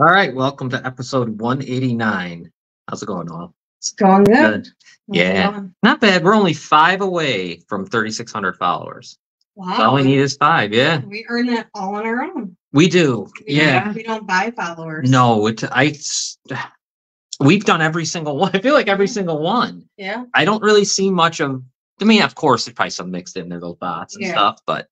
All right, welcome to episode 189. How's it going, Noel? It's going good. Yeah, not bad. We're only 5 away from 3,600 followers. Wow. So all we need is 5. Yeah, we earn that all on our own. we do. Yeah, we don't buy followers. No, we've done every single one. I feel like every single one. Yeah. I don't really see much of. I mean, of course, there's probably some mixed in there, those bots and stuff, but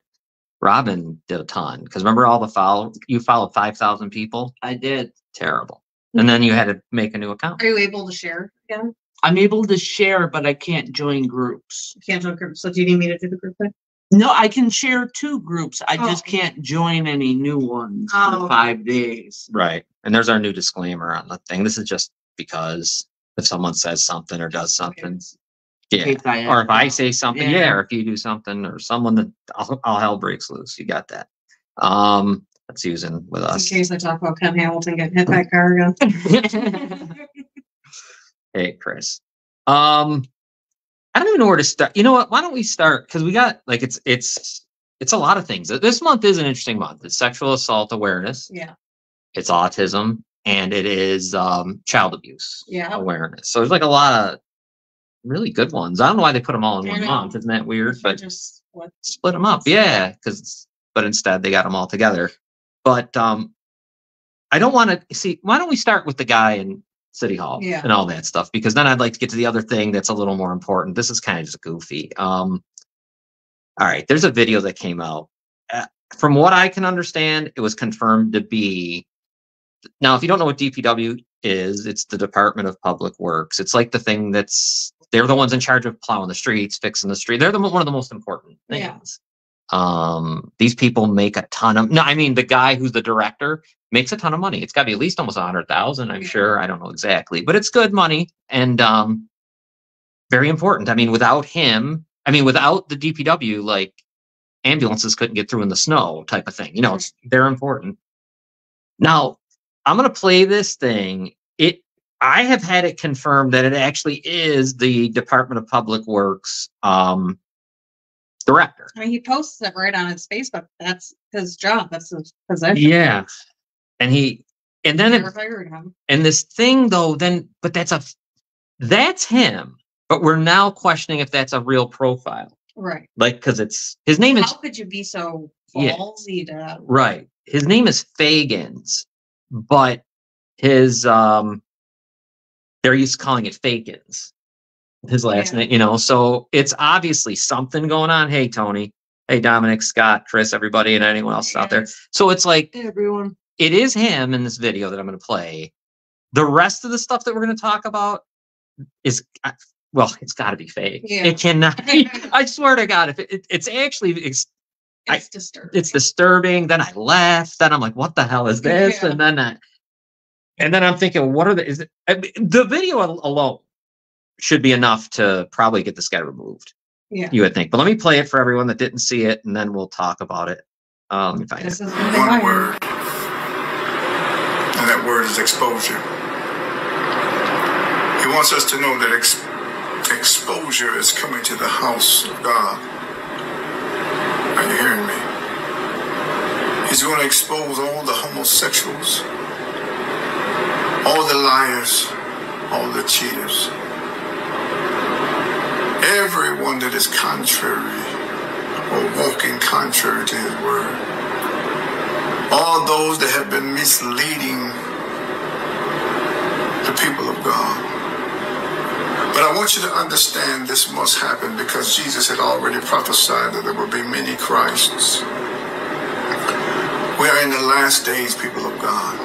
Robin did a ton. Because remember all the you followed 5,000 people? I did. Terrible. And then you had to make a new account. Are you able to share again? I'm able to share, but I can't join groups. You can't join groups. So do you need me to do the group thing? No, I can share 2 groups. I just can't join any new ones for 5 days. Right. And there's our new disclaimer on the thing. This is just because if someone says something or does something. Yeah. Or if I say something, or if you do something or someone that all hell breaks loose. You got that. That's using with us. In case I talk about Ken Hamilton getting hit by a car again. Hey, Chris. I don't even know where to start. You know what? Why don't we start? Because we got like it's a lot of things. This month is an interesting month. It's sexual assault awareness. Yeah. It's autism, and it is child abuse awareness. So there's like a lot of really good ones. I don't know why they put them all in one month. Isn't that weird? But just split them up. Yeah, but instead they got them all together. But I don't want to see. Why don't we start with the guy in City Hall and all that stuff? Because then I'd like to get to the other thing that's a little more important. This is kind of just goofy. All right, there's a video that came out. From what I can understand, it was confirmed to be. Now, if you don't know what DPW is, it's the Department of Public Works. It's like the thing they're the ones in charge of plowing the streets, fixing the street. They're one of the most important things. These people make a ton of. No, I mean the guy who's the director makes a ton of money. It's got to be at least almost 100,000. I'm sure. I don't know exactly, but it's good money and very important. I mean, without him, without the DPW, like ambulances couldn't get through in the snow, type of thing. You know, they're important. Now, I'm gonna play this thing. I have had it confirmed that it actually is the Department of Public Works director. I mean, he posts it right on his Facebook. That's his job. That's his position. Yeah, and then fired him. And this thing though, but that's him. But we're now questioning if that's a real profile, right? Like, because his name is. How could you be so ballsy to? Right, his name is Fagans, but his they're used to calling it Fakins. His last name, so it's obviously something going on. Hey, Tony. Hey, Dominic, Scott, Chris, everybody, and anyone else out there. So it's like, hey, everyone. It is him in this video that I'm going to play. The rest of the stuff that we're going to talk about is, it's got to be fake. Yeah. It cannot be. I swear to God, if it's actually, it's disturbing. It's disturbing. Then I left. Then I'm like, what the hell is this? Yeah. And then I'm thinking, the video alone should be enough to probably get this guy removed. Yeah. You would think. But let me play it for everyone that didn't see it, and then we'll talk about it. Let me find it. One word. And that word is exposure. He wants us to know that exposure is coming to the house of God. Are you hearing me? He's going to expose all the homosexuals, all the liars, all the cheaters, everyone that is contrary or walking contrary to his word, all those that have been misleading the people of God. But I want you to understand this must happen because Jesus had already prophesied that there will be many Christs. We are in the last days, people of God.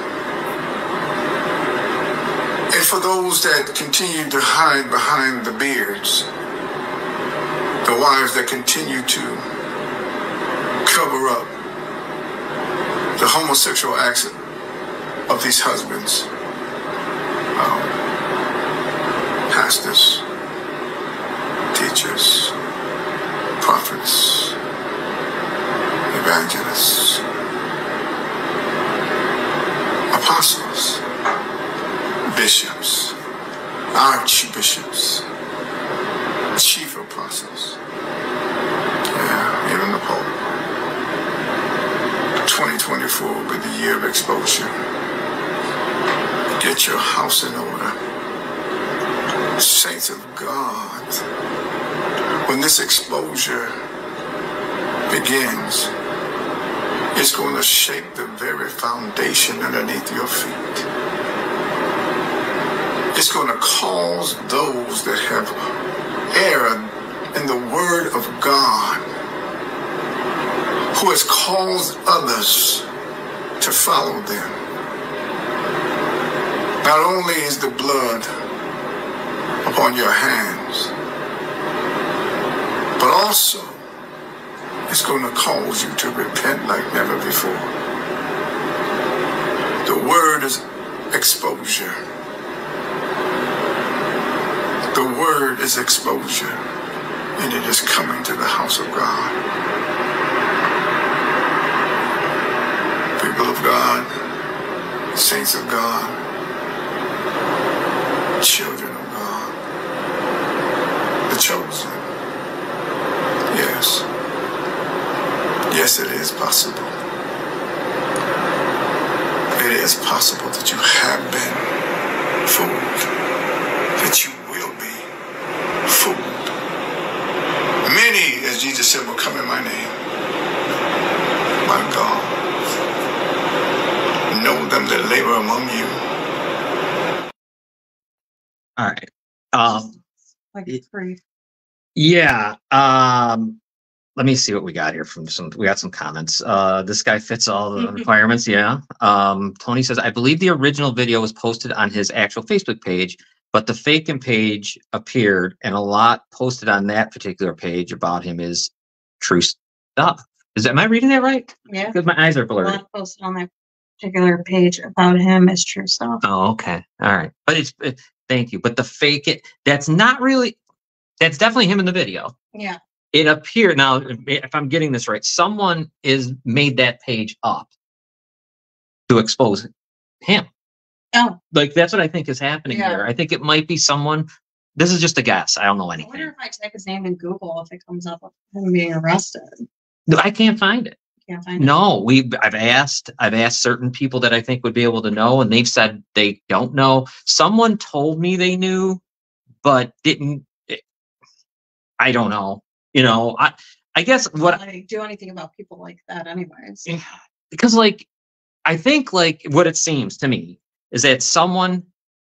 And for those that continue to hide behind the beards, the wives that continue to cover up the homosexual acts of these husbands, pastors, teachers, prophets, evangelists, apostles, bishops, archbishops, chief apostles, even the Pope. 2024 will be the year of exposure. Get your house in order. Saints of God, when this exposure begins, it's going to shake the very foundation underneath your feet. It's going to cause those that have erred in the word of God, who has caused others to follow them. Not only is the blood upon your hands, but also it's going to cause you to repent like never before. The word is exposure. The word is exposure, and it is coming to the house of God. People of God, saints of God, children of God, the chosen. Yes. Yes, it is possible. It is possible that you have been fooled, that you will be fooled. Many, as Jesus said, will come in my name. My God. Know them that labor among you. All right. Like free. Yeah. Let me see what we got here we got some comments. This guy fits all the requirements. Yeah. Tony says, I believe the original video was posted on his actual Facebook page, but the faking page appeared, and a lot posted on that particular page about him is true stuff. Am I reading that right? Yeah. Because my eyes are A blurry. lot posted on that particular page about him is true stuff. Oh, okay. All right. But thank you. But the that's definitely him in the video. Yeah. It appeared, now, if I'm getting this right, someone made that page up to expose him. Oh. Like, that's what I think is happening Yeah. here. I think it might be someone, this is just a guess. I don't know I anything. wonder if I type his name in Google if it comes up with him being arrested. I can't find it. Can't find it. No, I've asked certain people that I think would be able to know, and they've said they don't know. Someone told me they knew, but didn't. I don't know. You know, I guess what I do anything about people like that anyways. Because I think what it seems to me is that someone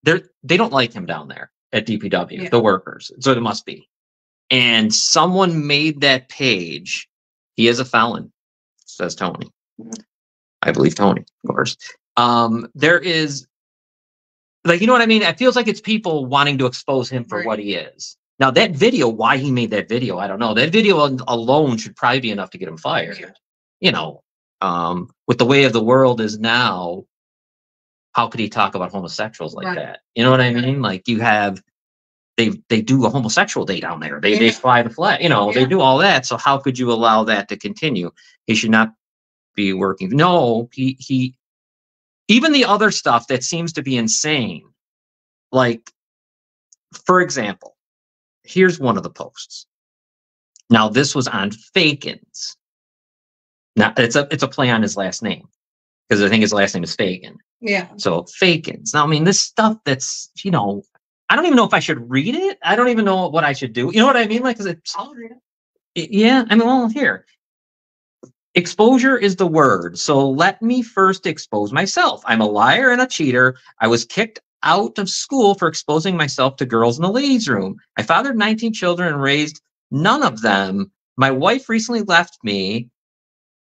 they don't like him down there at DPW, the workers. So it must be. And someone made that page. He is a felon, says Tony. I believe Tony, of course. There is you know what I mean? It feels like it's people wanting to expose him for what he is. Now, that video, why he made that video, I don't know. That video alone should probably be enough to get him fired. Yeah. You know, with the way of the world is now, how could he talk about homosexuals like that? You know what I mean? Like, you have, they do a homosexual day down there. They fly the flag, you know, they do all that. So how could you allow that to continue? He should not be working. No, he even the other stuff that seems to be insane. Like, for example, here's one of the posts. Now, this was on Fakins. Now, it's a play on his last name, because I think his last name is Fagan. Yeah. So Fakins. Now, I mean, this stuff that's, you know, I don't even know if I should read it. I don't even know what I should do. You know what I mean? Like, I'll read it. Yeah. I mean, well, here. Exposure is the word. So let me first expose myself. I'm a liar and a cheater. I was kicked out of school for exposing myself to girls in the ladies' room. I fathered 19 children and raised none of them. My wife recently left me,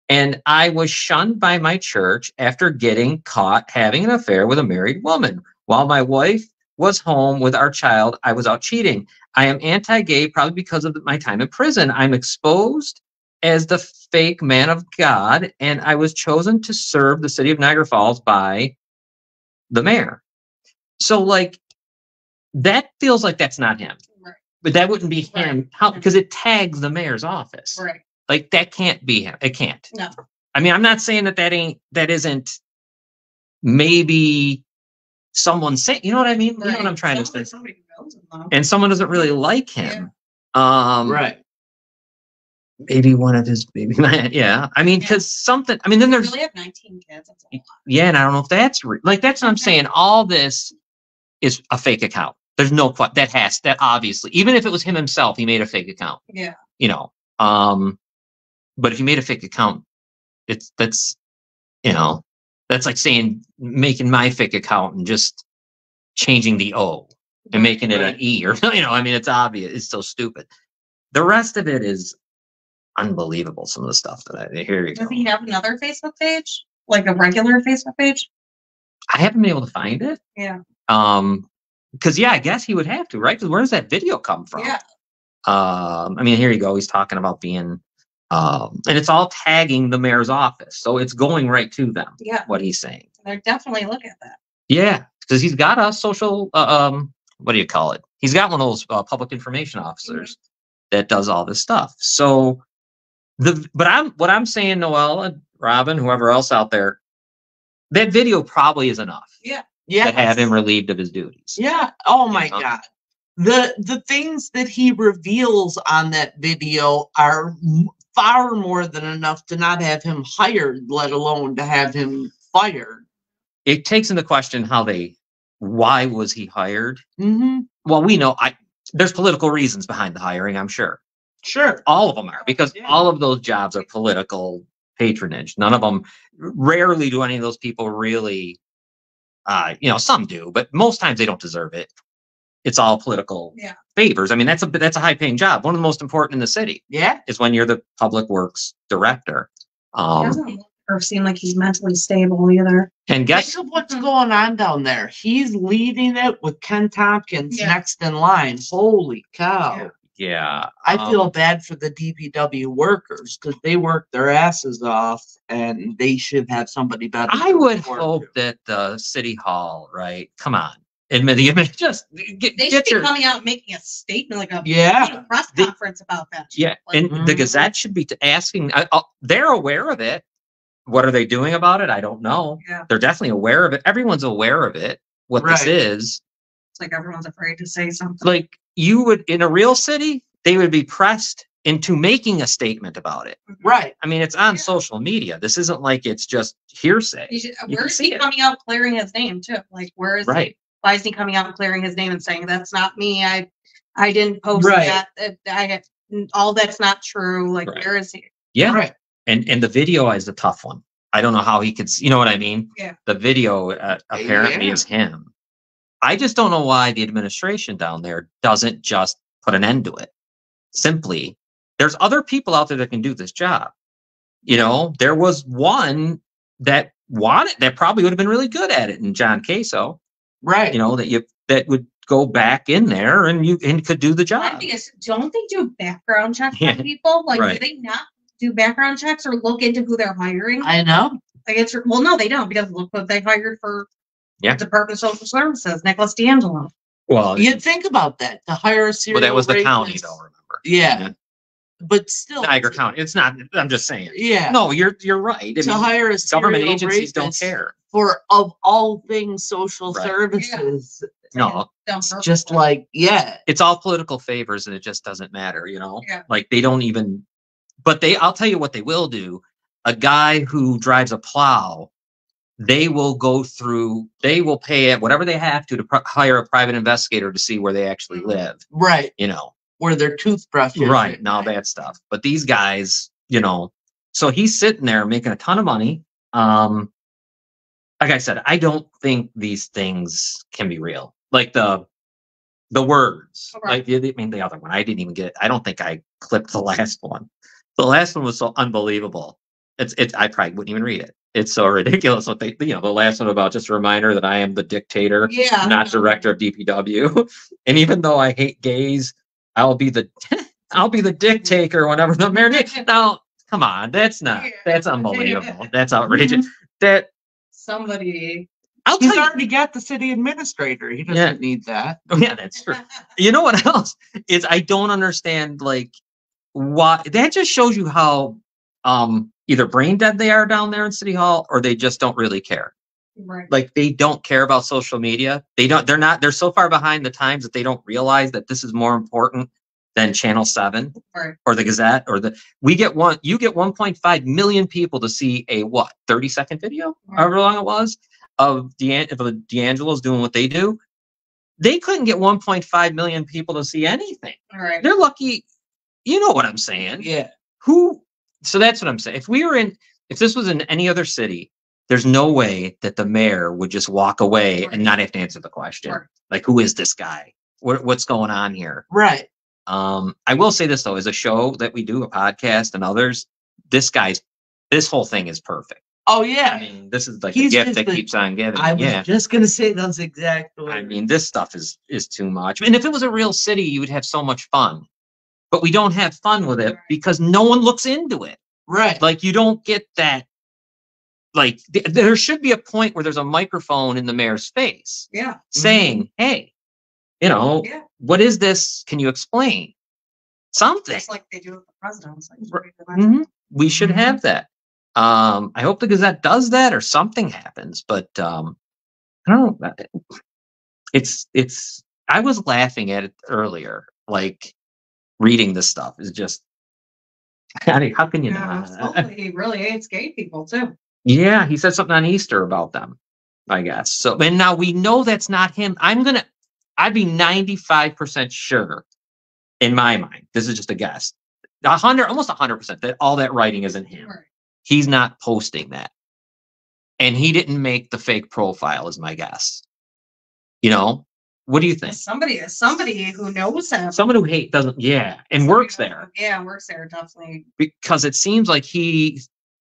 and I was shunned by my church after getting caught having an affair with a married woman. While my wife was home with our child, I was out cheating. I am anti-gay probably because of my time in prison. I'm exposed as the fake man of God, and I was chosen to serve the city of Niagara Falls by the mayor. So, like, that feels like that's not him. Right. But that wouldn't be him. How? Because it tags the mayor's office. Right. Like, that can't be him. It can't. No. I mean, I'm not saying that isn't maybe someone saying, you know what I mean? Right. You know what I'm trying to say? Somebody knows him, though. And someone doesn't really like him. Right. maybe one of his baby. Yeah, I mean, because something. I mean, then We there's really have 19 kids. That's a lot. yeah, and I don't know if that's like that's what I'm saying. All this is a fake account. There's no that obviously, even if it was him himself, he made a fake account. Yeah. You know, but if you made a fake account, that's like saying making my fake account and just changing the O and making it an E or I mean, it's obvious. It's so stupid. The rest of it is unbelievable. Some of the stuff that here you go. Does he have another Facebook page, like a regular Facebook page? I haven't been able to find it. Yeah. Because I guess he would have to, right? Because where does that video come from? Yeah. I mean, here you go. He's talking about being, and it's all tagging the mayor's office, so it's going right to them. Yeah. What he's saying. They're definitely looking at that. Yeah, because he's got a social, what do you call it? He's got one of those public information officers that does all this stuff. So what I'm saying, Noelle and Robin, whoever else out there, that video probably is enough. Yeah. Yeah. To have him relieved of his duties. Yeah. Oh my God. The things that he reveals on that video are far more than enough to not have him hired, let alone to have him fired. It takes into question why was he hired? Mm-hmm. Well, we know there's political reasons behind the hiring, I'm sure. Sure. All of them are, because all of those jobs are political patronage. None of them, rarely do any of those people really, some do, but most times they don't deserve it. It's all political favors. I mean, that's a high paying job. One of the most important in the city. Yeah. Is when you're the public works director. He doesn't look or seem like he's mentally stable either. And guess what's going on down there? He's leading it with Ken Tompkins next in line. Holy cow. Yeah. I feel bad for the DPW workers because they work their asses off and they should have somebody better. I would hope that the city hall, right? Come on. Admit just they should be coming out and making a statement, like a press conference about that. Yeah, and the Gazette should be asking. They're aware of it. What are they doing about it? I don't know. Yeah. They're definitely aware of it. Everyone's aware of it. What this is. It's like everyone's afraid to say something. Like you would in a real city, they would be pressed into making a statement about it. Right. I mean, it's on social media. This isn't like it's just hearsay. Where is he coming out clearing his name too? Like where is right? Why is he coming out and clearing his name and saying that's not me? I didn't post that. All that's not true. Like where is he? Yeah. Right. And the video is the tough one. I don't know how he could. You know what I mean? Yeah. The video apparently is him. I just don't know why the administration down there doesn't just put an end to it. Simply, there's other people out there that can do this job. There was one that probably would have been really good at it, in John Caso. Right. That would go back in there and could do the job. I think don't they do background checks on people? Like, do they not do background checks or look into who they're hiring? I know. Like no, they don't, because look what they hired for the Department of Social Services, Nicholas D'Angelo. Well, you'd think about that to hire a serial. Well, that was the county, though. Remember? Yeah. But still, Niagara County. It's not. I'm just saying. Yeah. No, you're right. To hire a government agencies don't care for of all things social services. No, it's just like it's all political favors, and it just doesn't matter. Like they don't even. But I'll tell you what they will do. A guy who drives a plow, they will go through. They will pay it whatever they have to hire a private investigator to see where they actually live. Right. Where their toothbrush is. Right. And all that stuff. But these guys, so he's sitting there making a ton of money. Like I said, I don't think these things can be real. Like the words, like the other one, I didn't even get. I don't think I clipped the last one. The last one was so unbelievable. I probably wouldn't even read it. It's so ridiculous. What the last one about just a reminder that I am the dictator, not director of DPW. And even though I hate gays, I'll be the dictator whenever the mayor. Now, come on, that's unbelievable. That's outrageous. That somebody. He's already got the city administrator. He doesn't need that. Oh, yeah, that's true. You know what else is? I don't understand. Like, why? That just shows you how either brain dead they are down there in City Hall, or they just don't really care. Right. Like they don't care about social media. They're so far behind the times that they don't realize that this is more important than Channel 7 Right. or the Gazette you get 1.5 million people to see a 30-second video, Right. however long it was, of the D'Angelo's doing what they do. They couldn't get 1.5 million people to see anything. Right. They're lucky. You know what I'm saying? Yeah. So that's what I'm saying. If this was in any other city, there's no way that the mayor would just walk away and not have to answer the question. Right. Like, who is this guy? What's going on here? Right. I will say this though, as a show that we do, a podcast and others, this whole thing is perfect. Oh yeah. I mean, this is like He's a gift just that keeps on giving. I was just gonna say those exact words. I mean, this stuff is too much. And if it was a real city, you would have so much fun. But we don't have fun with it because no one looks into it. Right. Like, you don't get that. Like, there should be a point where there's a microphone in the mayor's face Yeah. saying, hey, Yeah. what is this? Can you explain something? Just like they do with the presidents. We should have that. I hope the Gazette does that or something happens, but I don't know. I was laughing at it earlier, like, reading this stuff is just, how can you not? Absolutely. He really hates gay people too. Yeah, he said something on Easter about them, I guess. So, and now we know that's not him. I'd be 95% sure in my mind, this is just a guess, almost 100% that all that writing isn't him. Right. He's not posting that. And he didn't make the fake profile, is my guess. What do you think? Somebody who knows him. Someone who doesn't, and works there. Yeah, works there, definitely. Because it seems like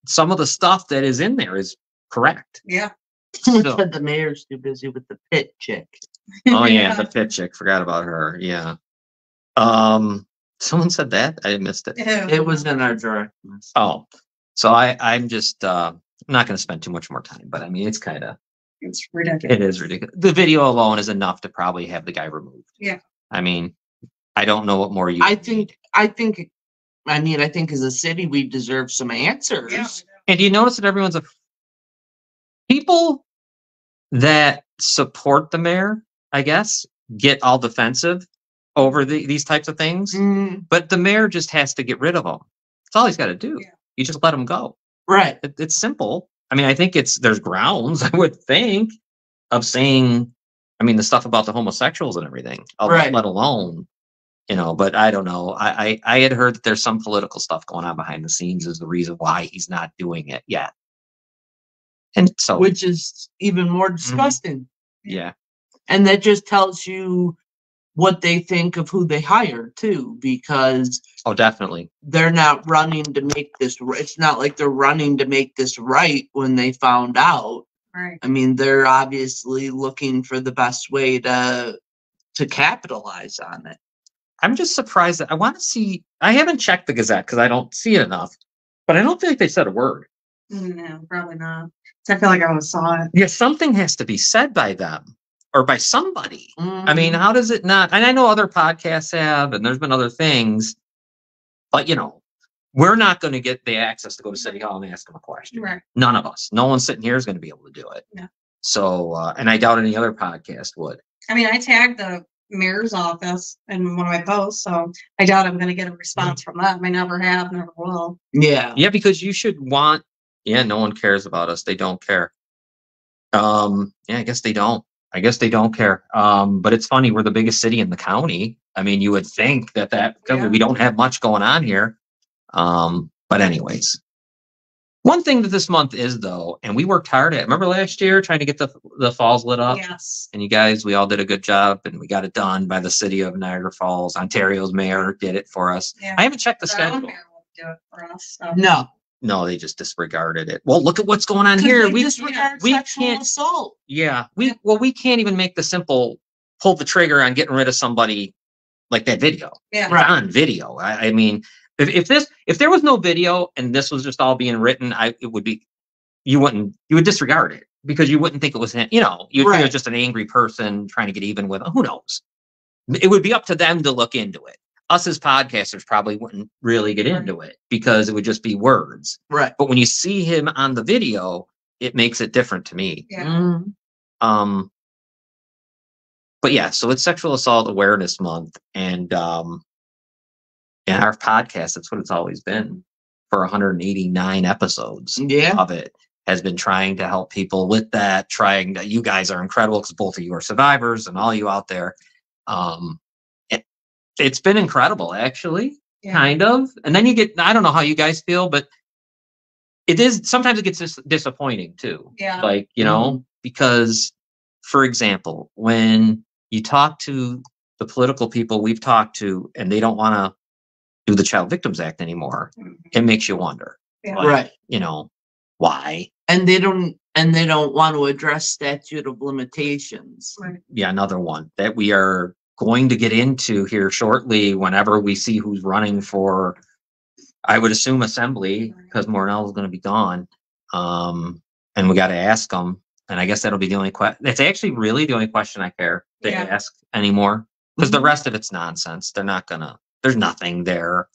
some of the stuff that is in there is correct. Yeah. Someone said the mayor's too busy with the pit chick. Oh yeah, the pit chick. Forgot about her. Yeah. Someone said that. I missed it. It was in our direct message. Oh, so I'm just I'm not going to spend too much more time, but I mean, it's ridiculous. It is ridiculous. The video alone is enough to probably have the guy removed. Yeah. I mean, I don't know what more you. I think as a city, we deserve some answers. Yeah. And do you notice that everyone's people that support the mayor, I guess, get all defensive over these types of things, but the mayor just has to get rid of them. That's all he's got to do. Yeah. You just let him go. Right. It's simple. I mean, I think there's grounds, I would think, of saying, I mean, the stuff about the homosexuals and everything, right. let alone, but I don't know. I had heard that there's some political stuff going on behind the scenes is the reason why he's not doing it yet. And so, which is even more disgusting. Yeah. And that just tells you what they think of who they hire too, because definitely they're not running to make this. It's not like they're running to make this right when they found out. Right. I mean, they're obviously looking for the best way to capitalize on it. I'm just surprised that I haven't checked the Gazette because I don't see it enough, but I don't feel like they said a word. No, probably not. I feel like I almost saw it. Yeah, something has to be said by them or by somebody. I mean, how does it not? And I know other podcasts have, and there's been other things, but we're not going to get the access to go to City Hall and ask them a question. Right. None of us. No one sitting here is going to be able to do it. Yeah. So, and I doubt any other podcast would. I mean, I tagged the mayor's office in one of my posts, so I doubt I'm going to get a response from them. I never have, never will. Yeah. Yeah, because you should want. Yeah, no one cares about us. They don't care. Yeah, I guess they don't. care. But it's funny. We're the biggest city in the county. I mean, you would think that we don't have much going on here. But anyways, one thing that this month is though, and we worked hard at. Remember last year trying to get the falls lit up? Yes. And you guys, we all did a good job, and we got it done by the city of Niagara Falls. Ontario's mayor did it for us. Yeah. I haven't checked the Our own schedule. mayor won't do it for us. So. No. They just disregarded it. Well, look at what's going on here. We disregard sexual assault. Yeah, we can't even make the simple pull the trigger on getting rid of somebody like that video. Yeah. It's on video. I mean, if there was no video and this was just all being written, you would disregard it because you wouldn't think it was him. You'd think it was just an angry person trying to get even with. Who knows? It would be up to them to look into it. Us as podcasters probably wouldn't really get into it because it would just be words. Right. But when you see him on the video, it makes it different to me. Yeah. But yeah, so it's Sexual Assault Awareness Month, and And our podcast, that's what it's always been for 189 episodes Yeah. of it, has been trying to help people with that, you guys are incredible because both of you are survivors and all you out there. It's been incredible, actually, kind of. And then I don't know how you guys feel, but sometimes it gets disappointing too. Yeah. Like, because, for example, when you talk to the political people we've talked to and they don't want to do the Child Victims Act anymore, it makes you wonder. Yeah. Like, why? And they don't want to address statute of limitations. Right. Yeah, another one that we are going to get into here shortly whenever we see who's running for, I would assume, assembly, because Mornell is going to be gone. And we got to ask them. And I guess that'll be the only question. That's actually really the only question I care to ask anymore, because the rest of it's nonsense. There's nothing there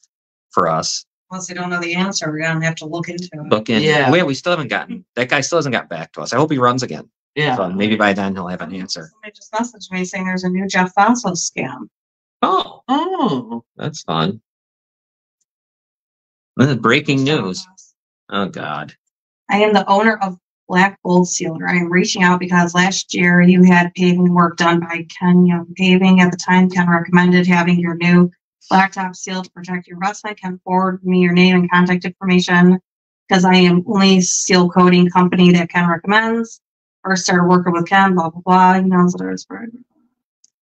for us. Once they don't know the answer, we're gonna have to look into it. Yeah. We still haven't gotten, that guy still hasn't got back to us. I hope he runs again. Yeah. So maybe by then he'll have an answer. Somebody just messaged me saying there's a new Jeff Fosso scam. Oh, That's fun. This is breaking news. Oh, God. I am the owner of Black Gold Sealer. I am reaching out because last year you had paving work done by Ken Young Paving. At the time, Ken recommended having your new blacktop seal to protect your investment. Ken forwarded me your name and contact information because I am only seal coating company that Ken recommends. First started working with Ken, blah, blah, blah. He knows that it was right.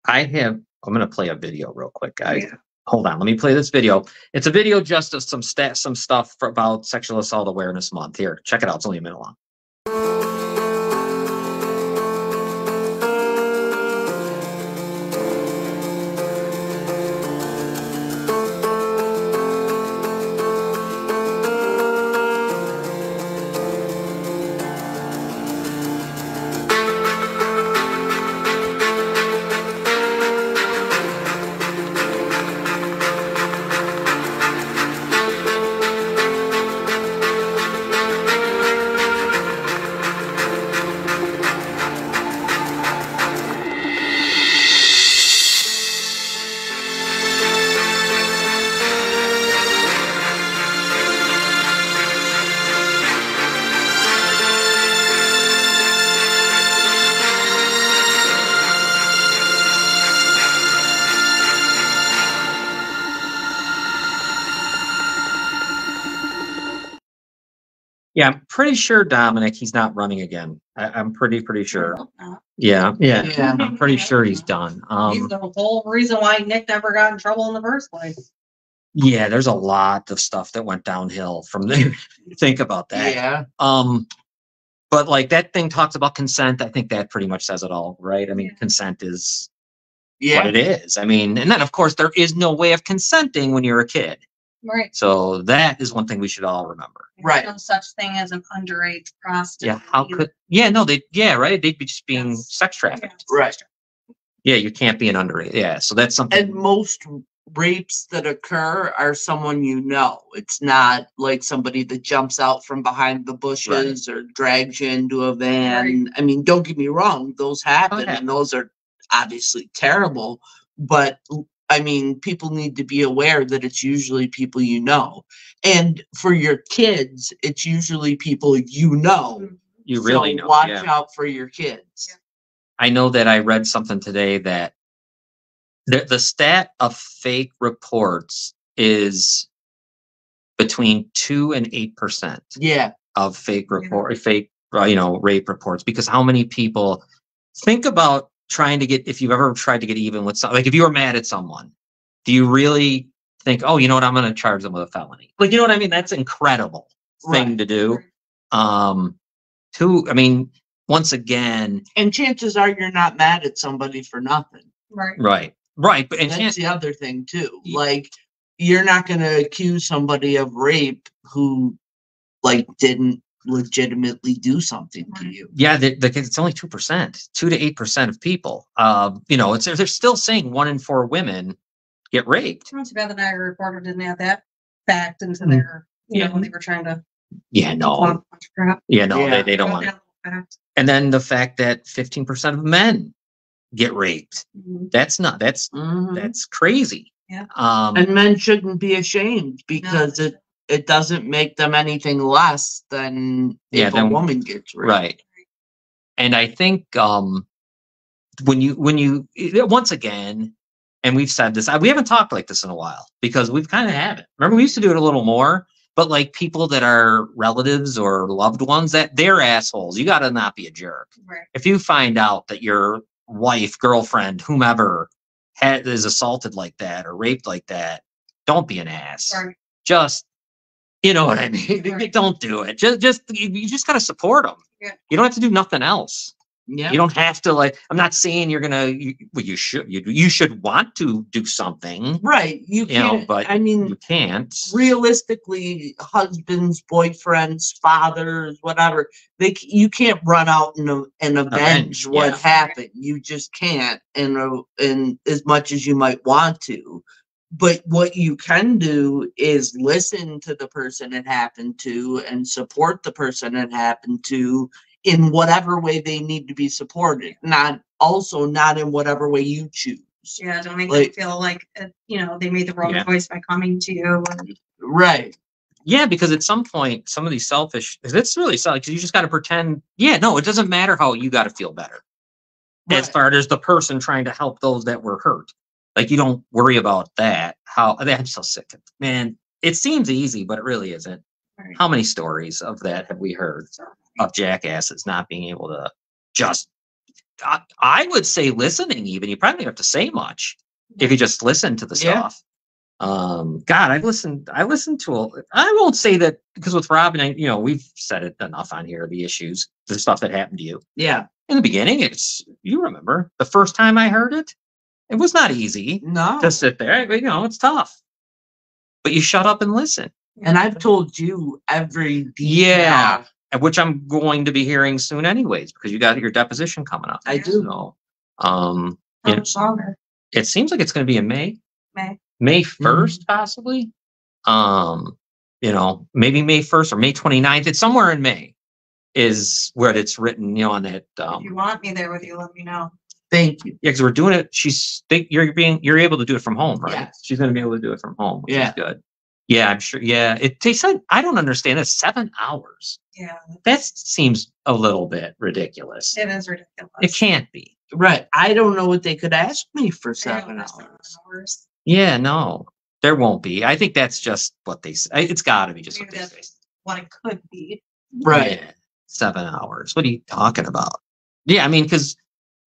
I'm going to play a video real quick, guys. Yeah. Hold on. Let me play this video. It's a video just of some stuff about Sexual Assault Awareness Month. Here, check it out. It's only a minute long. Yeah, I'm pretty sure, Dominic, he's not running again. I'm pretty sure. Yeah. I'm pretty sure he's done. He's the whole reason why Nick never got in trouble in the first place. Yeah, there's a lot of stuff that went downhill from there. Think about that. Yeah. But like that thing talks about consent. I think that pretty much says it all, right? I mean, consent is what it is. I mean, and then of course there is no way of consenting when you're a kid. Right. So that is one thing we should all remember. Right. No such thing as an underage prostitute. Yeah, right. They'd be just being sex trafficked. Right. Yeah, you can't be an underage. Yeah, so that's something. And most rapes that occur are someone you know. It's not like somebody that jumps out from behind the bushes or drags you into a van. Right. I mean, don't get me wrong, those happen and those are obviously terrible, but I mean, people need to be aware that it's usually people you know. And for your kids, it's usually people you know. You really know. Watch out for your kids. Yeah. I know that I read something today that the stat of fake reports is between 2 and 8%. Yeah. Of fake rape reports, because how many people think about trying to get, if you've ever tried to get even with someone, like if you were mad at someone, do you really think, oh, you know what, I'm going to charge them with a felony? Like, you know what I mean? That's incredible thing to do. I mean, once again, and chances are you're not mad at somebody for nothing. Right. But and that's the other thing too. Like, you're not going to accuse somebody of rape who like didn't legitimately do something to you. Yeah, it's only 2%, 2 to 8% of people. They're still saying 1 in 4 women get raped. It's too bad the Niagara Reporter didn't add that fact into their, when they were trying to. They don't want it. And then the fact that 15% of men get raped. That's crazy. Yeah. And men shouldn't be ashamed because it doesn't make them anything less than if a woman gets raped. Right. And I think when you once again, and we've said this, we haven't talked like this in a while because we've kind of haven't. Remember, we used to do it a little more, but like people that are relatives or loved ones, that they're assholes. You got to not be a jerk. Right. If you find out that your wife, girlfriend, whomever is assaulted like that or raped like that, don't be an ass. Right. Just, you know what I mean? Right. Don't do it. You just got to support them. Yeah. You don't have to do nothing else. Yeah. You don't have to, like, I'm not saying you're gonna, you should want to do something. Right. You can't, know, but I mean, you can't. Realistically, husbands, boyfriends, fathers, whatever, you can't run out and avenge what happened. You just can't, and as much as you might want to. But what you can do is listen to the person it happened to and support the person it happened to in whatever way they need to be supported, not in whatever way you choose. Yeah, don't make them feel like they made the wrong choice by coming to you. Right. Yeah, because at some point, some of these selfish, it's really selfish because you just got to pretend. Yeah, no, it doesn't matter how you got to feel better. Right. As far as the person trying to help those that were hurt. Like, you don't worry about that. I'm so sick of it. Man, it seems easy, but it really isn't. Right. How many stories of that have we heard? Of jackasses not being able to just, I would say listening even. You probably don't have to say much if you just listen to the stuff. God, I listened to, I won't say that because with Rob and I, we've said it enough on here, the issues, the stuff that happened to you. Yeah. In the beginning, you remember the first time I heard it, it was not easy to sit there. It's tough, but you shut up and listen. And I've told you every detail. Yeah. Which I'm going to be hearing soon anyways, because you got your deposition coming up. I do. So, longer? It seems like it's going to be in May. May 1st, possibly. Maybe May 1st or May 29th. It's somewhere in May is where it's written, on that. If you want me there with you, let me know. Thank you. Yeah, because we're doing it. You're able to do it from home, right? Yes. She's going to be able to do it from home, which is good. Yeah, I'm sure. Yeah, they said, I don't understand it. 7 hours. Yeah. That seems a little bit ridiculous. It is ridiculous. It can't be. Right. I don't know what they could ask me for 7 hours. Yeah, no, there won't be. I think that's just what they say. It's got to be just what they say. What it could be. Right. Yeah, 7 hours. What are you talking about? Yeah, I mean, because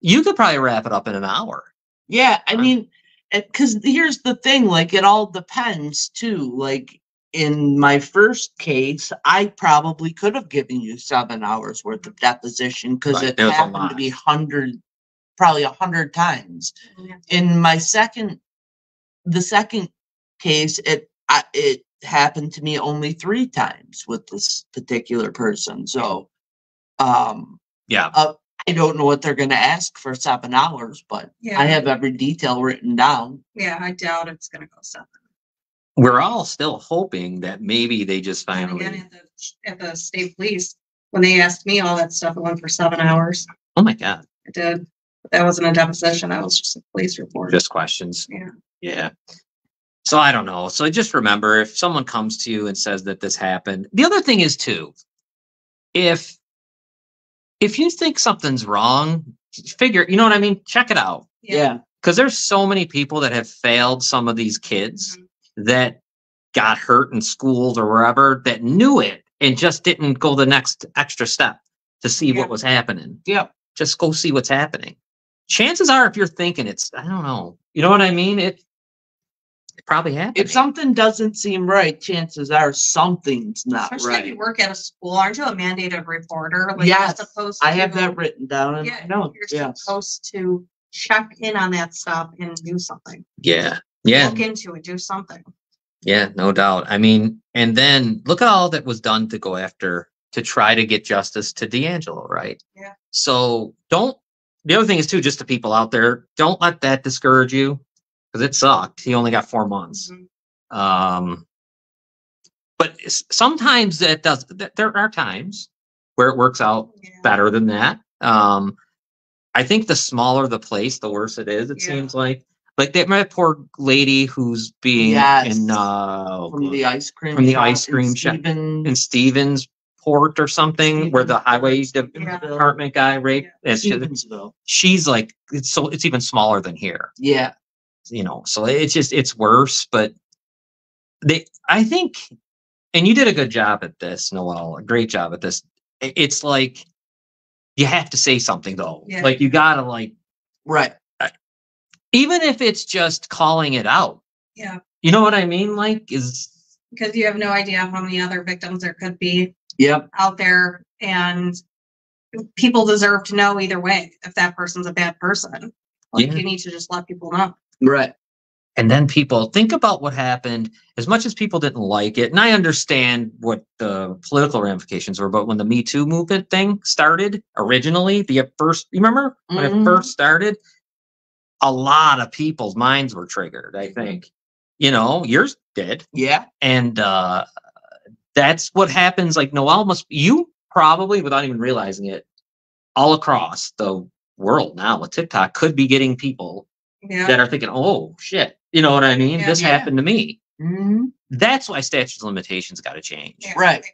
you could probably wrap it up in an hour. Yeah, I mean, because here's the thing, like, it all depends too. Like, in my first case, I probably could have given you 7 hours worth of deposition because it happened to be probably 100 times. Yeah. In my the second case, it happened to me only 3 times with this particular person. So, I don't know what they're going to ask for 7 hours, but I have every detail written down. Yeah, I doubt it's going to go 7. We're all still hoping that maybe they just finally. And again, at the state police, when they asked me all that stuff, it went for 7 hours. Oh my God. It did. But that wasn't a deposition. That was just a police report. Just questions. Yeah. Yeah. So I don't know. So just remember, if someone comes to you and says that this happened, the other thing is too, if you think something's wrong, figure, you know what I mean? Check it out. Yeah. Because there's so many people that have failed some of these kids that got hurt in schools or wherever that knew it and just didn't go the next extra step to see what was happening. Yeah. Just go see what's happening. Chances are, if you're thinking I don't know, you know what I mean? It probably happened. If something doesn't seem right, chances are something's not Especially right. If you work at a school, aren't you a mandated reporter? Like, yes, I have that written down. You're supposed to check in on that stuff and do something. Yeah. Yeah. Look into it. Do something. Yeah, no doubt. I mean, and then look at all that was done to go after, to try to get justice to D'Angelo, right? Yeah. So the other thing is too, just the people out there, don't let that discourage you, because it sucked. He only got 4 months. Mm-hmm. But sometimes there are times where it works out better than that. I think the smaller the place, the worse it is, it seems like. Like that poor lady who's being Yes. in From the ice cream from the shop ice cream in shop Stevens. in Stevens-Port or something, where the highway department guy raped. And Stevensville. she's like, it's even smaller than here. Yeah. You know, so it's worse. But I think, and you did a good job at this, Noelle, a great job at this. It's like you have to say something though. Yeah. Like you gotta like, Right. even if it's just calling it out. Yeah. You know what I mean? Like Because you have no idea how many other victims there could be Yep. out there, and people deserve to know either way if that person's a bad person. Like you need to just let people know. Right. And then people think about what happened. As much as people didn't like it, and I understand what the political ramifications were, but when the Me Too movement thing started originally, you remember when it first started, a lot of people's minds were triggered, I think. You know, yours did. Yeah. And that's what happens. Like Noelle you probably, without even realizing it, all across the world now with TikTok could be getting people that are thinking, oh shit. You know what I mean? This happened to me. That's why statute of limitations got to change. Yeah, right.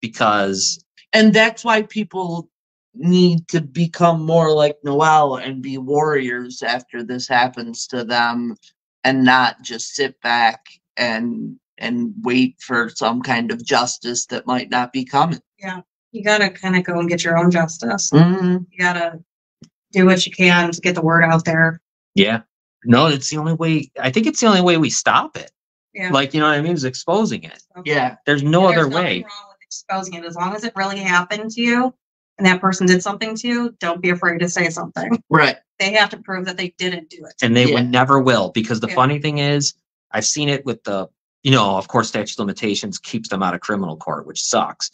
Because. And that's why people need to become more like Noelle and be warriors after this happens to them, and not just sit back and wait for some kind of justice that might not be coming. Yeah. You got to kind of go and get your own justice. Mm-hmm. You got to do what you can to get the word out there. Yeah. No, it's the only way. I think it's the only way we stop it. Yeah. Like, you know what I mean? Is exposing it. Okay. Yeah. There's no other way. Nothing wrong with exposing it. As long as it really happened to you and that person did something to you, don't be afraid to say something. Right. They have to prove that they didn't do it. And they would never will. Because the Yeah. funny thing is, I've seen it with of course, statute of limitations keeps them out of criminal court, which sucks.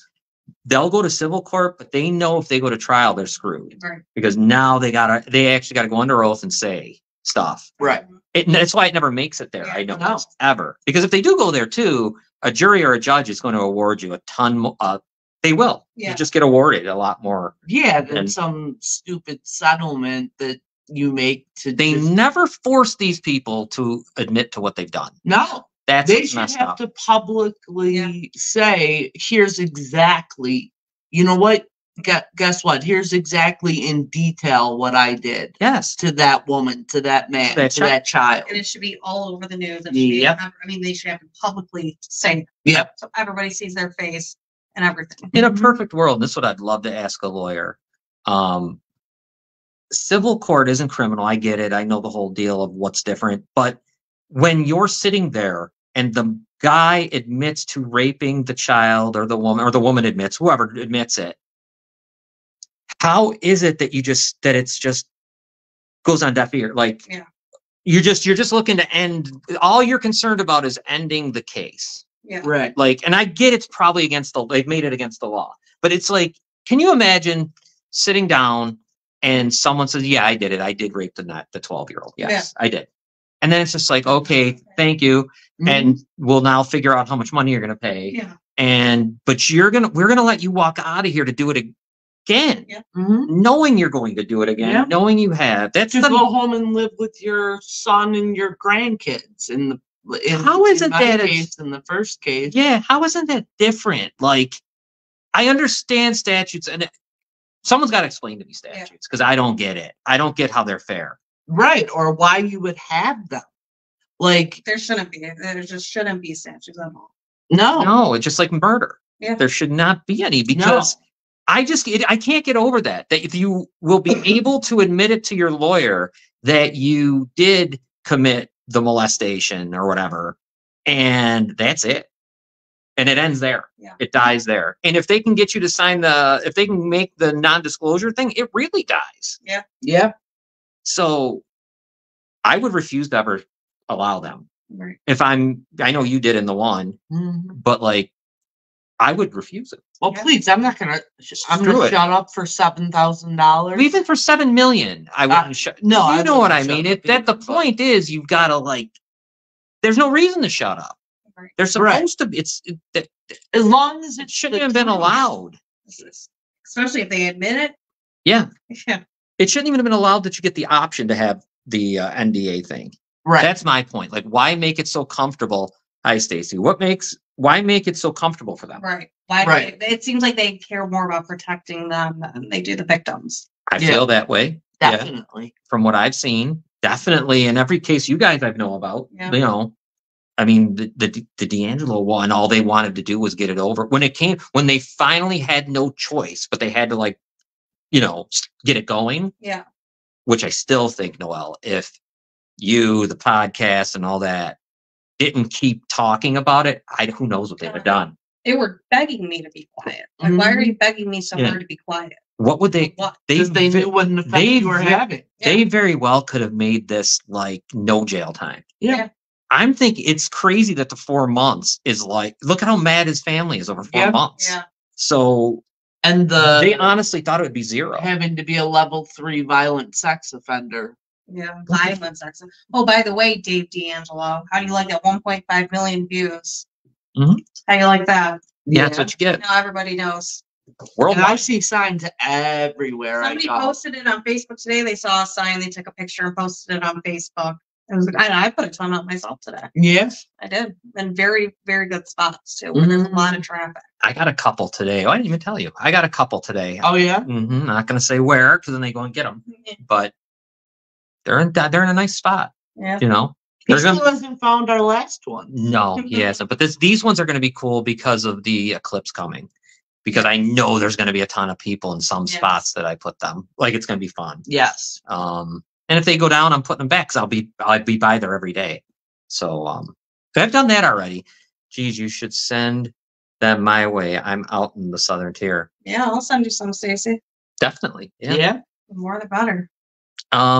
They'll go to civil court, but they know if they go to trial, they're screwed. Right. Because now they actually gotta go under oath and say stuff. Right. That's why it never makes it there. Yeah, I know no. ever. Because if they do go there too, a jury or a judge is going to award you a ton more. They will. Yeah. You just get awarded a lot more. Yeah, than And- some stupid settlement that you make to. They never force these people to admit to what they've done. No, That's they what's should messed have up. to publicly say, "Here's exactly." You know what? Guess what? Here's exactly in detail what I did Yes. to that woman, to that man, That to that child. And it should be all over the news. It should be, Yep. I mean, they should have to publicly say it. Yep. So everybody sees their face and everything. In a perfect world, this is what I'd love to ask a lawyer. Civil court isn't criminal. I get it. I know the whole deal of what's different. But when you're sitting there and the guy admits to raping the child or the woman admits, whoever admits it, how is it that it's just goes on deaf ear? Like, Yeah. you're just looking to end, all you're concerned about is ending the case. Yeah. Right. Like, and I get it's probably they've made it against the law, but it's like, can you imagine sitting down and someone says, yeah, I did it. I did rape the 12-year-old. Yes, I did. And then it's just like, okay, thank you. Mhm. And we'll now figure out how much money you're going to pay. Yeah. But we're going to let you walk out of here to do it again, knowing you're going to do it again, Yeah. knowing you have. That's To go home and live with your son and your grandkids. How is in it my that case, in the first case? yeah. How isn't that different? Like, I understand statutes, and someone's got to explain to me statutes because I don't get it. I don't get how they're fair. Right, or why you would have them. Like, There shouldn't be. There just shouldn't be statutes at all. no. No, it's just like murder. Yeah. There should not be any because I can't get over that if you will be able to admit it to your lawyer that you did commit the molestation or whatever, and that's it. And it ends there. Yeah. It dies there. And if they can get you to sign if they can make the non-disclosure thing, it really dies. Yeah. So I would refuse to ever allow them. Right. I know you did in the one, but like, I would refuse it. Well, Yeah. please, I'm gonna Screw it. shut up for $7,000. Even for $7 million, I wouldn't shut. no, you I know what I wouldn't mean. shut up That the either, but- point is, you've got to there's no reason to shut up. Right. They're supposed to. As long as It it shouldn't have been allowed. Especially if they admit it. Yeah, Yeah. it shouldn't even have been allowed that you get the option to have the NDA thing. Right. That's my point. Like, why make it so comfortable? Hi, Stacy. Why make it so comfortable for them? Right. Why? Right. It seems like they care more about protecting them than they do the victims. I feel that way. Definitely. Yeah. From what I've seen, definitely in every case you guys I've know about, you know, I mean, the D'Angelo one, all they wanted to do was get it over. When they finally had no choice, but they had to, like, you know, get it going. Yeah. Which I still think, Noelle, if you, the podcast and all that, didn't keep talking about it, who knows what they would have done. They were begging me to be quiet. Like, why are you begging me so hard to be quiet? What would they? Because they knew what an effect you were having. They very well could have made this like no jail time. Yeah. I'm thinking it's crazy that the 4 months is like, look at how mad his family is over 4 months. Yeah. So, and they honestly thought it would be 0. Having to be a level 3 violent sex offender. Yeah, violent sex. Oh, by the way, Dave D'Angelo, how do you like that 1.5 million views? Mm-hmm. How do you like that? Yeah, that's what you get. Now everybody knows. And I see signs everywhere. Somebody posted it on Facebook today. They saw a sign. They took a picture and posted it on Facebook. It was, I put a ton up myself today. Yes, I did. And very, very good spots too. Where there's a lot of traffic. I got a couple today. Oh, I didn't even tell you. I got a couple today. Oh yeah. Mm-hmm. Not going to say where, because then they go and get them. But they're in a nice spot. Yeah. You know. He still hasn't found our last one. No, he hasn't. But these ones are going to be cool because of the eclipse coming. Because I know there's going to be a ton of people in some spots that I put them. Like, it's going to be fun. Yes. And if they go down, I'm putting them back because I'll be by there every day. So I've done that already. Geez, you should send them my way. I'm out in the southern tier. Yeah, I'll send you some, Stacey. Definitely. Yeah. The more the better.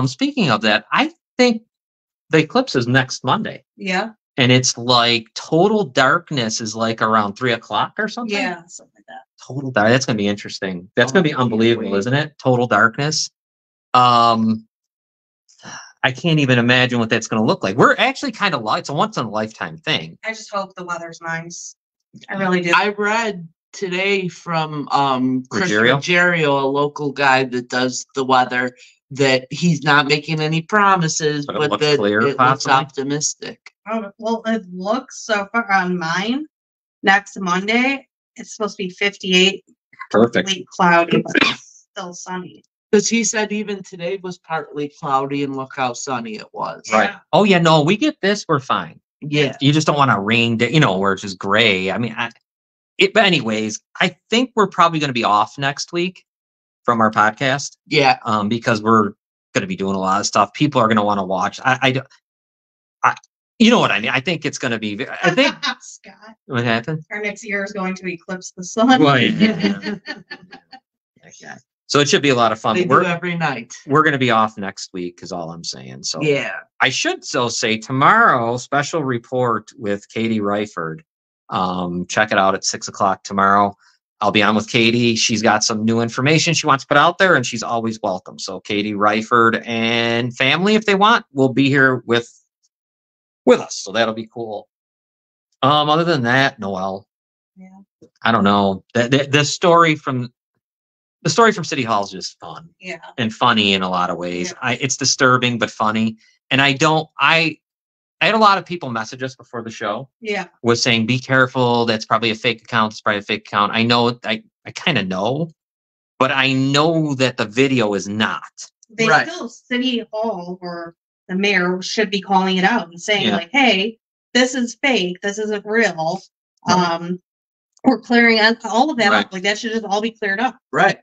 Speaking of that, I think the eclipse is next Monday. Yeah. And it's like total darkness is like around 3 o'clock or something. Yeah, something like that. Total dark. That's going to be interesting. That's going to be unbelievable, isn't it? Total darkness. I can't even imagine what that's going to look like. We're actually kind of it's a once in a lifetime thing. I just hope the weather's nice. I really do. I read today from Chris Ruggiero, a local guy that does the weather, that he's not making any promises, but that it looks optimistic. Oh, well, it looks so far on mine. Next Monday, it's supposed to be 58. Perfect. Cloudy, but it's still sunny. Because he said even today was partly cloudy, and look how sunny it was. Right. Yeah. Oh yeah, no, we get this, we're fine. Yeah. You just don't want a rain day, where it's just gray. I mean, but anyways, I think we're probably going to be off next week from our podcast. Yeah. Because we're going to be doing a lot of stuff. People are going to want to watch. You know what I mean? I think it's going to be. I think. Scott. What happened? Our next year is going to eclipse the sun. Well, yeah. Okay. So it should be a lot of fun. They do every night. We're going to be off next week, is all I'm saying. So yeah. I should still say tomorrow, special report with Katie Reiford. Check it out at 6 o'clock tomorrow. I'll be on with Katie. She's got some new information she wants to put out there, and she's always welcome. So Katie Reiford and family, if they want, will be here with us. So that'll be cool. Other than that, Noelle, I don't know. The story from City Hall is just fun. Yeah. And funny in a lot of ways. Yeah. It's disturbing but funny. And I had a lot of people message us before the show. Yeah. Was saying, be careful, that's probably a fake account. It's probably a fake account. I know, I kind of know, but I know that the video is not. They still, City Hall or the mayor should be calling it out and saying like, hey, this is fake. This isn't real. We're clearing all of that up. Like, that should just all be cleared up. Right.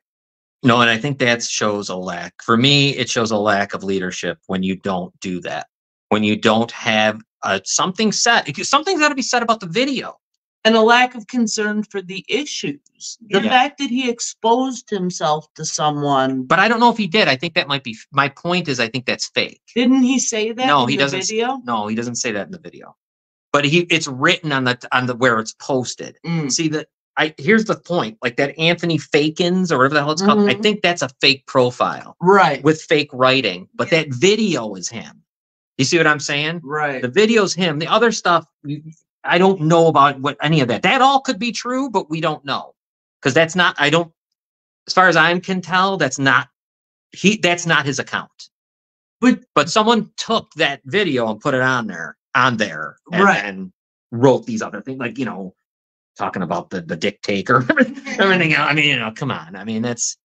No, and I think that shows a lack. For me, it shows a lack of leadership when you don't do that. When you don't have something set. Something's got to be said about the video. And a lack of concern for the issues. The fact that he exposed himself to someone. But I don't know if he did. I think that might be, my point is, I think that's fake. Didn't he say that no, in he the doesn't, video? No, he doesn't say that in the video. But it's written on the where it's posted. See, here's the point. Like that Anthony Fakins or whatever the hell it's called. I think that's a fake profile. Right. With fake writing. But that video is him. You see what I'm saying? Right. The video's him. The other stuff, I don't know about any of that. That all could be true, but we don't know. Because that's not, as far as I can tell, that's not his account. But someone took that video and put it on there, and Right. and wrote these other things, like, talking about the dick taker, everything else. I mean, come on. I mean, that's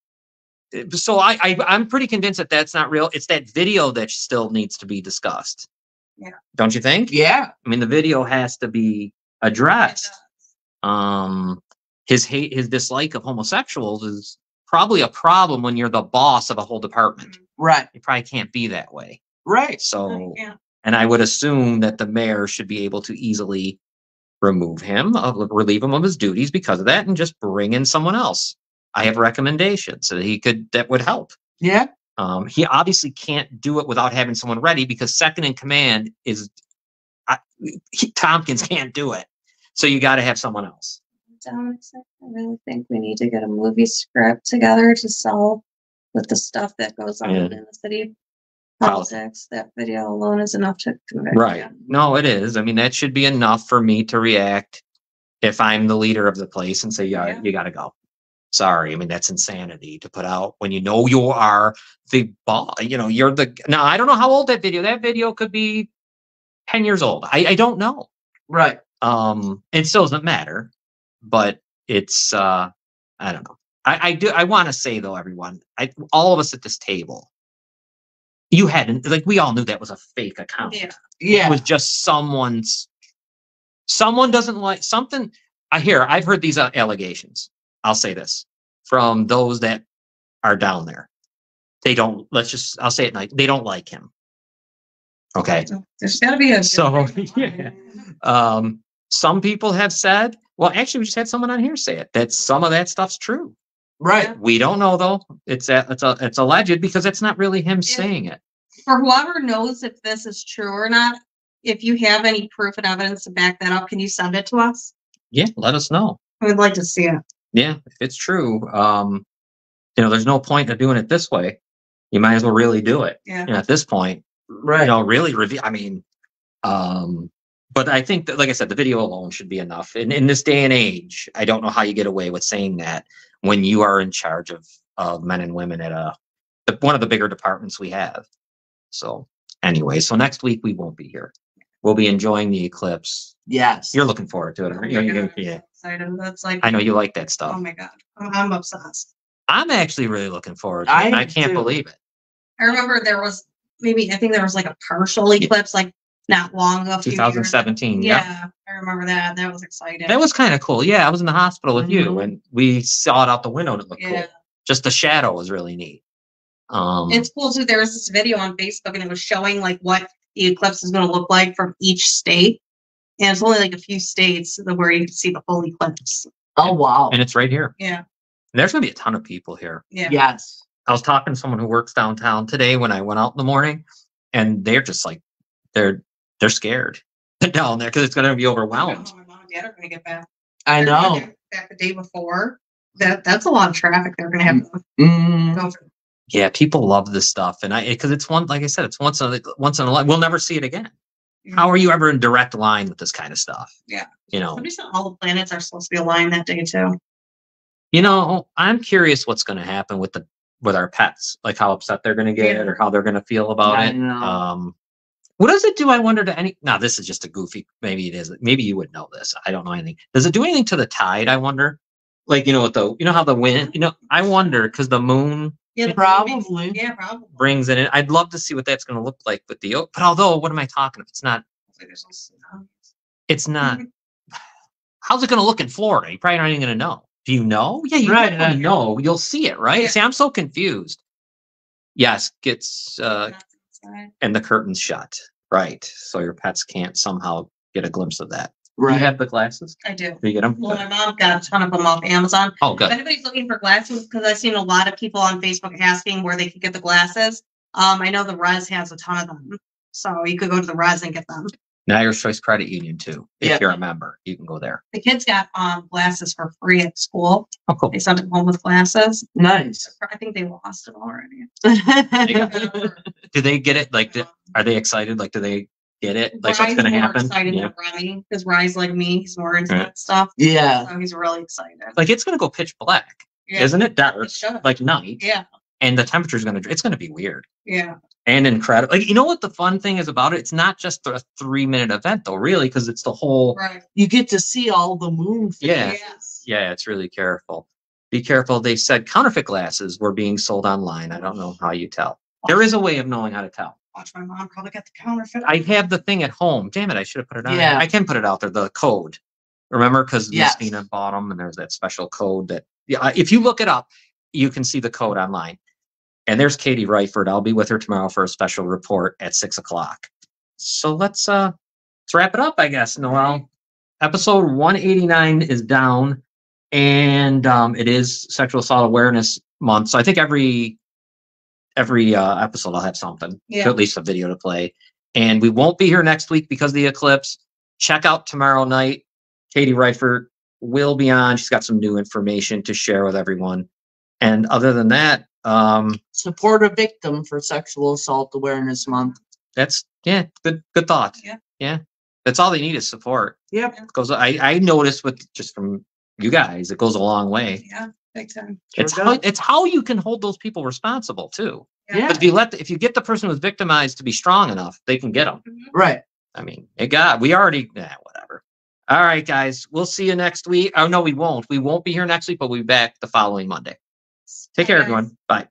so I'm pretty convinced that that's not real. It's that video that still needs to be discussed. Yeah. Don't you think? Yeah. I mean, the video has to be addressed. His dislike of homosexuals is probably a problem when you're the boss of a whole department. Right. You probably can't be that way. Right. So, and I would assume that the mayor should be able to easily relieve him of his duties because of that, and just bring in someone else. I have recommendations so that would help. Yeah. He obviously can't do it without having someone ready, because second in command is Tompkins can't do it. So you got to have someone else. Dominic said, I really think we need to get a movie script together to sell with the stuff that goes on in the city politics. That video alone is enough to convict. Right. him. No, it is. I mean, that should be enough for me to react if I'm the leader of the place and say, yeah. You got to go. Sorry. I mean, that's insanity to put out when you are the boss. You're now, I don't know how old that video could be 10 years old. I don't know. Right. It still doesn't matter, but it's, I don't know. I want to say though, everyone, all of us at this table, you hadn't, we all knew that was a fake account. Yeah. It was just someone doesn't like something. I've heard these allegations. I'll say this from those that are down there. I'll say it like they don't like him. Okay. There's gotta be some people have said, well, actually we just had someone on here say it, that some of that stuff's true. Right. We don't know though. It's alleged, because it's not really him saying it. For whoever knows if this is true or not, if you have any proof and evidence to back that up, can you send it to us? Yeah, let us know. I would like to see it. Yeah, if it's true, there's no point of doing it this way. You might as well really do it. Yeah. At this point, right. Really review. I mean, but I think that, like I said, the video alone should be enough. In this day and age, I don't know how you get away with saying that when you are in charge of men and women at one of the bigger departments we have. So anyway, next week we won't be here. We'll be enjoying the eclipse. Yes. You're looking forward to it, aren't you? Yeah. Excited. That's like, I know you like that stuff. Oh my God. I'm obsessed. I'm actually really looking forward to it. I can't believe it. I remember there was I think there was like a partial eclipse, like not long ago. 2017. Yeah. I remember that. That was exciting. That was kind of cool. Yeah. I was in the hospital with you and we saw it out the window and it looked cool. Just the shadow was really neat. It's cool too. There was this video on Facebook and it was showing like what the eclipse is going to look like from each state. And it's only like a few states where you can see the full eclipse. Oh, wow. And it's right here. Yeah. And there's going to be a ton of people here. Yeah. Yes. I was talking to someone who works downtown today when I went out in the morning, and they're just like, they're scared down there because it's going to be overwhelmed. My mom and dad are going to get back. I know. Back the day before. That's a lot of traffic they're going to have to go through. Yeah, people love this stuff, and because it's like I said, it's once in a life. We'll never see it again. How are you ever in direct line with this kind of stuff? Yeah. Somebody said all the planets are supposed to be aligned that day too. I'm curious what's going to happen with our pets, like how upset they're going to get or how they're going to feel about it. What does it do? I wonder to any. Now this is just a goofy. Maybe it is. Maybe you would know this. I don't know anything. Does it do anything to the tide? I wonder. Like how the wind. I wonder because the moon. Yeah, probably. Yeah, probably. Brings it in. I'd love to see what that's going to look like with the. But although, what am I talking about? It's not. How's it going to look in Florida? You probably not even going to know. Do you know? Yeah, you definitely know. You'll see it, right? Yeah. See, I'm so confused. Yes, gets and the curtains shut. Right. So your pets can't somehow get a glimpse of that. Right. Do you have the glasses? I do. Do you get them? Well, my mom got a ton of them off Amazon. Oh, good. If anybody's looking for glasses, because I've seen a lot of people on Facebook asking where they could get the glasses. I know the Res has a ton of them. So you could go to the Res and get them. Irish Choice Credit Union, too. If you're a member, you can go there. The kids got glasses for free at school. Oh, cool. They sent them home with glasses. Nice. I think they lost it already. Do they get it? Like, are they excited? Like, do they get it? Like, what's going to happen? Excited than Remy, because Rye's like me. He's more into that stuff. Yeah. So he's really excited. Like, it's going to go pitch black, isn't it? Dark, it should. like night. Yeah. And the temperature's it's going to be weird. Yeah. and incredible. Like, you know what the fun thing is about it? It's not just a 3-minute event though, really, because it's the whole. Right. You get to see all the moon Yeah. Yes. Yeah, it's really careful. Be careful. They said counterfeit glasses were being sold online. I don't know how you tell. There is a way of knowing how to tell. Watch my mom probably get the counterfeit. I have the thing at home. Damn it, I should have put it on. Yeah. I can put it out there, the code. Remember, because Yes. Christina bought them, and there's that special code that, yeah, if you look it up, you can see the code online. And there's Katie Reifert. I'll be with her tomorrow for a special report at 6:00. So let's wrap it up, I guess, Noelle. Episode 189 is down, and it is Sexual Assault Awareness Month. So I think every episode I'll have something, at least a video to play. And we won't be here next week because of the eclipse. Check out tomorrow night. Katie Reifert will be on. She's got some new information to share with everyone. And other than that, Support a victim for Sexual Assault Awareness Month. that's good thought. Yeah. That's all they need is support. Yep. Because I noticed with just from you guys, it goes a long way. Yeah, big time. It's how you can hold those people responsible too. Yeah. But if you get the person who's victimized to be strong enough, they can get them. Right. I mean, whatever. All right, guys, we'll see you next week. Oh no, we won't. We won't be here next week, but we'll be back the following Monday. Take care, everyone. Bye.